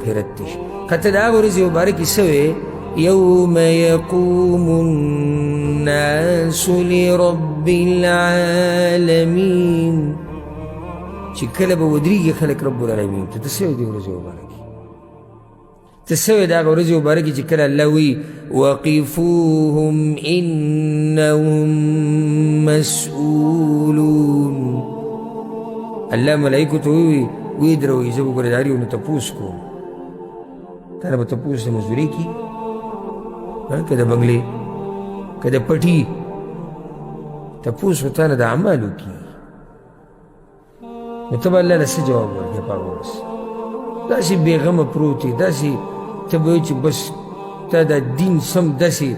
آخرت تش کته دا ورځې مبارکې سوې یوم یقوم الناس لرب العالمین چې کله به ودرېږي خلک رب العالمین ته سوې دې ورځې مبارکې ته سوې د هغه ورځې مبارکې چې کله الله وایي وقفوهم انهم مسؤولون الله ملایکو ته وایي ودروئ زه به ګورېداري ونه تپوس کوم تا نه به تپوس د مزدورۍ کېږي که د بنګلې که د پټي تپوس خو تا نه د اعمالو کېږي نو ته به الله له څه جواب ورکړې په هغه ورځ داسې بېغمه پروت یې داسې ته به وایې چې بس تا دا دین سم داسې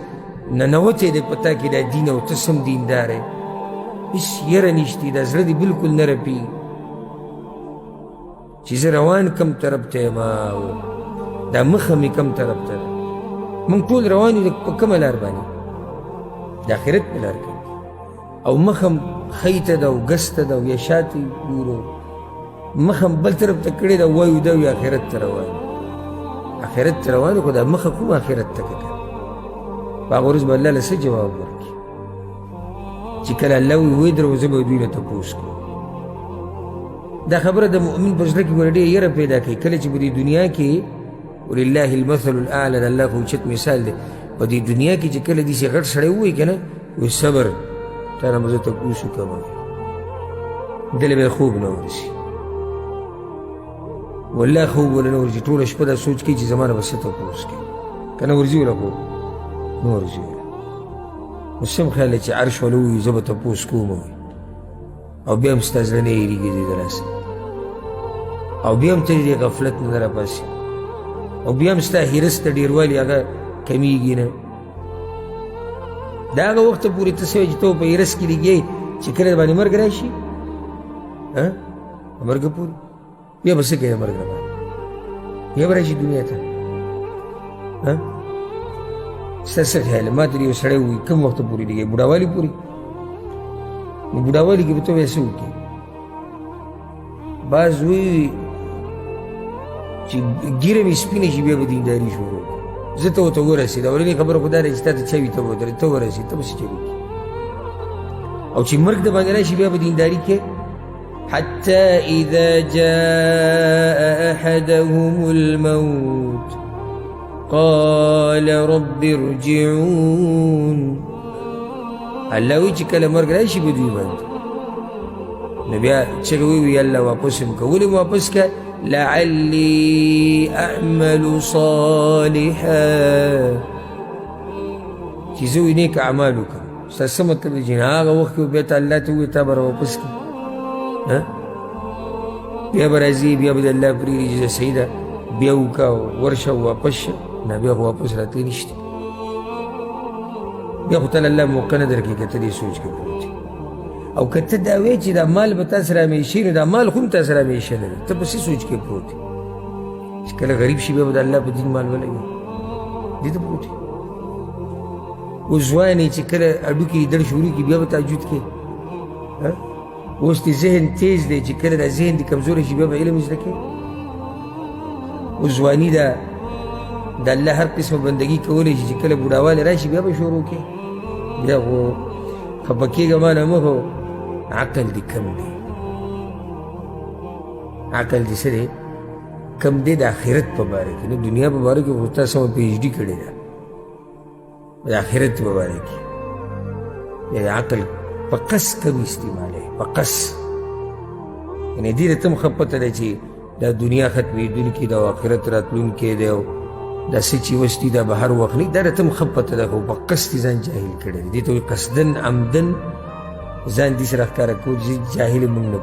ننوتی دی په تا کې دا دین او ته سم دیندار یې هېڅ یره نشته دا زړه دې بلکل نه رپېږي چې زه روان کم طرف ته یم دا مخه مې کم طرف ته ده موږ ټول روان یو په کومه لار باندې د آخرت په لار کې او مخه م ښی ته ده او ګس ته ده او یا شاته ګورو مخه م بل طرف ته کړې ده وایو ده وي آخرت ته روان آخرت ته روان خو دا مخه کوم آخرت ته که په هغه ورځ به الله له څه جواب ورکړي چې کله الله وایي ودرو زه به دوی نه تپوس کوم دا خبره د مؤمن په زړه کې ګوره ډېره یره پیدا کوي کله چې په دې دنیا کې ولله المثل الاعلى د الله خو اوچت مثال دی په دې دنیا کې چې کله داسې غټ سړی ووایي که نه وایي صبر تا نه به زه تپوس وکړم دله به یې خوب نه ورسي والله خوب وله نه ورځي ټوله شپه دا سوچ کوي چې زما نه به څه تپوس کوي که نه ورځي وله خوب نه ورځي وله نو سم خیال دی چې عرش وله ووایي زه به تپوس کوم وایي او بیا هم ستا زړه نه هېرېږي دې د لاسه او بیا هم ته دې غفلت نه راپاسې او بیا هم ستا حرص ته ډېروالي هغه کمیږي نه دا هغه وخته پورې ته څه وایې چې ته په حرص کې لګیې چې کله د باندې مرګ راشي مرګ پورې بیا به څه کوې د مرګ نه باندې بیا به راشي دنیا ته ستا څه خیال ما ته یو سړی ووایي کوم وخته پورې لګیې بوډاوالي پورې نو بوډاوالي کې به ته بیا څه وکړې بعض وایي چې ګیره مې سپینه شي بیا به دینداري شروع زه ته ورته ورسېد اولنۍ خبره خو دا ده چې تا ته چا وي ته به ودرېد ته ورسېد ته به څه چل وکړې او چې مرګ د باندې راشي بیا به دینداري کې حتى إذا جاء أحدهم الموت قال رب ارجعون الله وایي چې کله مرګ راشي به دوی باندې نو بیا چغې ووایي الله واپس م که ولې م واپس که لعلي أعمل صالحا چې زه وي نیک اعمال وکړم ستا څه مطلب دی چې هغه وخت کې بیا ته الله ته ووایي تا به راواپس کړم بیا به راځي بیا به د الله پرېږدي چې صحیح ده بیا وکړه ورشه واپس شه نه بیا خو واپس راتلی نشته بیا خو تل الله موقع نه درکوي که ته دې سوچ کې پروت او که ته دا وایې چې دا مال به تا سره همیشې نو دا مال خو هم تا سره همیشه نه دی ته په څه سوچ کې پروت یې چې کله غریب شي بیا به د الله په دین مال ولګوي دې ته پروت یې اوس ځوان یې چې کله هډوکي دړ شروع کړي بیا به تهجد کوې اوس دې ذهن تیز دی چې کله دا ذهن دې کمزوری شي بیا به علم زده کوې اوس ځواني ده د الله هر قسمه بندګي کولی شي چې کله بوډاوالی راشي بیا به شروع کړې بیا خو خفه کېږه ما نه مه خو عقل دې کم دی عقل دې څه دی کم دی د آخرت په باره کې نو دنیا په باره کې خو تا سمه پي ایچ ډي کړې ده د آخرت په باره کې د عقل په قص کم استعمالوي په قص یعنې دې ته هم ښه پته ده چې دا دنیا ختمېدونکې ده او آخرت راتلونکی دی او دا څه چې اوس دي دا به هر وخت نه دا راته هم ښه پته ده خو په قصد یې ځان جاهل کړی دی دې ته وایي قصدن عمدن ځان دې سره ښکاره کول چې جاهل موږ نه